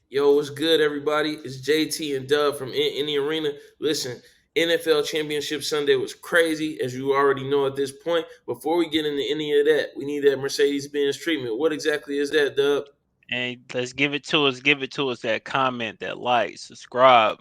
Yo, what's good, everybody? It's JT and Dub from in the Arena. Listen, NFL Championship Sunday was crazy, as you already know at this point. Before we get into any of that, we need that Mercedes-Benz treatment. What exactly is that, Dub? And let's give it to us. Give it to us. That comment, that like, subscribe.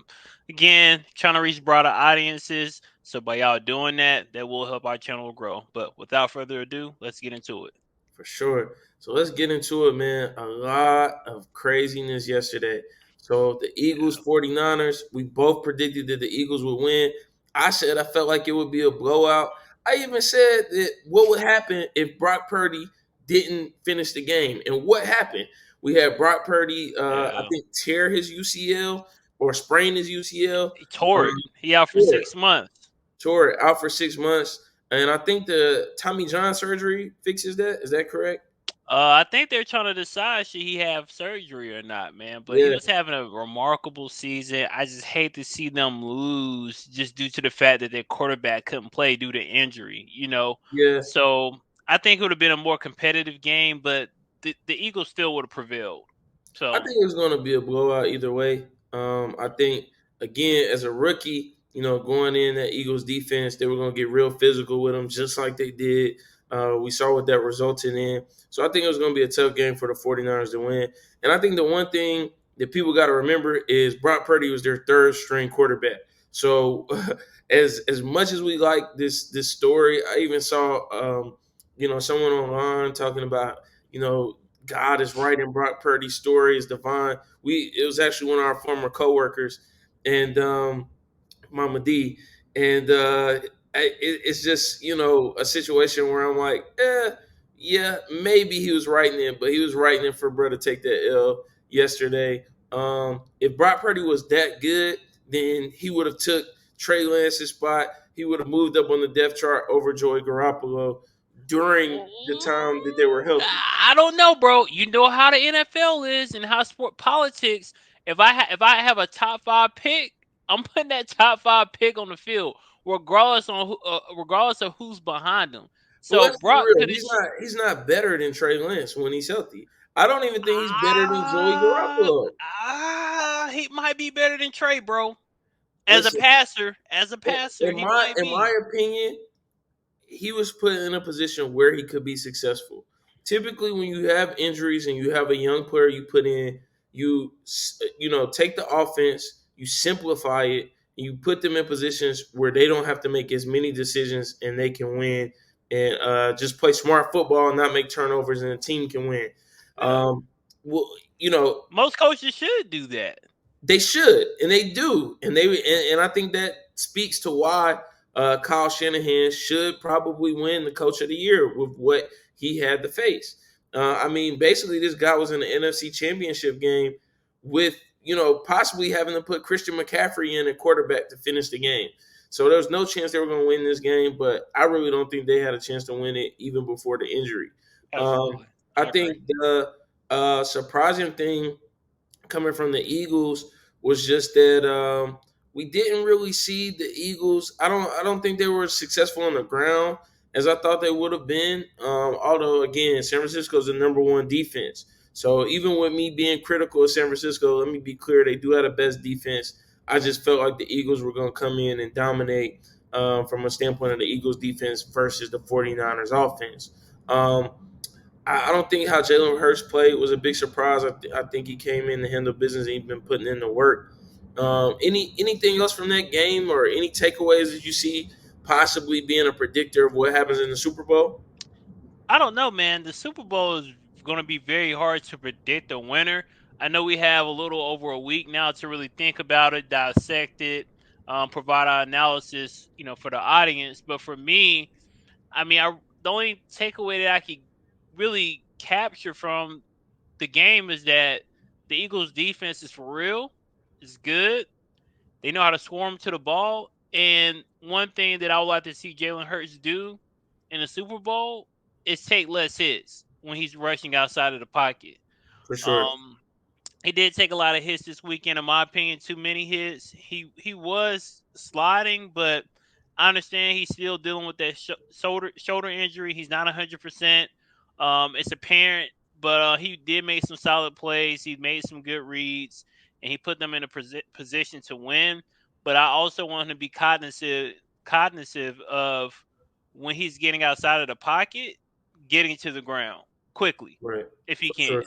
Again, trying to reach broader audiences. So by y'all doing that, that will help our channel grow. But without further ado, let's get into it. For sure. So let's get into it, man. A lot of craziness yesterday. So the Eagles, Yeah. 49ers, we both predicted that the Eagles would win. I said I felt like it would be a blowout. I even said that what would happen if Brock Purdy didn't finish the game. And what happened? We had Brock Purdy, I Yeah. think, tear his UCL or sprain his UCL. He tore it. Um, He out for tore it, 6 months. tore it out for 6 months. And I think the Tommy John surgery fixes that. Is that correct? I think they're trying to decide should he have surgery or not, man. But he Yeah. was having a remarkable season. I just hate to see them lose just due to the fact that their quarterback couldn't play due to injury. Yeah, So I think it would have been a more competitive game, but the Eagles still would have prevailed. I So think it's going to be a blowout either way. I think again, as a rookie, going in that Eagles defense, they were going to get real physical with them, just like they did. We saw what that resulted in. So I think it was going to be a tough game for the 49ers to win. And I think the one thing that people got to remember is Brock Purdy was their third string quarterback. So as much as we like this story, I even saw someone online talking about you know God is writing Brock Purdy's story is divine. It was actually one of our former coworkers, and Mama D, and it's just a situation where I'm like, yeah, maybe he was writing it, but he was writing it for bro to take that L yesterday. If Brock Purdy was that good, then he would have took Trey Lance's spot. He would have moved up on the depth chart over Joey Garoppolo during the time that they were healthy. I don't know, bro. You know how the NFL is and how sport politics. If I have a top 5 pick, I'm putting that top 5 pick on the field, regardless of who's behind them. But So let's be Brock real. could have. He's not better than Trey Lance when he's healthy. I don't even think he's better than Joey Ah, Garoppolo. he might be better than Trey, bro. Listen, As a passer, in he my might in my be. opinion, he was put in a position where he could be successful. Typically, when you have injuries and you have a young player you put in, take the offense, you simplify it, and you put them in positions where they don't have to make as many decisions and they can win and just play smart football and not make turnovers and the team can win. Yeah. Um, well, you know, Most coaches should do that. they should, and they do, and I think that speaks to why Kyle Shanahan should probably win the Coach of the Year with what he had to face. I mean, basically, this guy was in the NFC Championship game with possibly having to put Christian McCaffrey in at quarterback to finish the game. So there was no chance they were going to win this game, but I really don't think they had a chance to win it even before the injury. Um, Absolutely, I I agree. think the surprising thing coming from the Eagles was just that we didn't really see the Eagles. I don't think they were successful on the ground as I thought they would have been. Although again, San Francisco is the number one defense. So even with me being critical of San Francisco, let me be clear, they do have the best defense. I just felt like the Eagles were going to come in and dominate from a standpoint of the Eagles defense versus the 49ers offense. Um, I don't think how Jalen Hurts played was a big surprise. I think he came in to handle business and he's been putting in the work. Anything else from that game or any takeaways that you see possibly being a predictor of what happens in the Super Bowl? I don't know, man. The Super Bowl is going to be very hard to predict the winner. I know we have a little over a week now to really think about it, dissect it, provide our analysis, for the audience. But for me, I mean, the only takeaway that I could really capture from the game is that the Eagles' defense is for real, is good. They know how to swarm to the ball. And one thing that I would like to see Jalen Hurts do in the Super Bowl is take less hits when he's rushing outside of the pocket. For sure. Um, he did take a lot of hits this weekend, in my opinion. Too many hits. He was sliding, but I understand he's still dealing with that shoulder injury. He's not 100%. It's apparent but he did make some solid plays. He made some good reads, and he put them in a position to win. But I also want him to be cognizant of when he's getting outside of the pocket, getting to the ground quickly Right. if he For sure. can.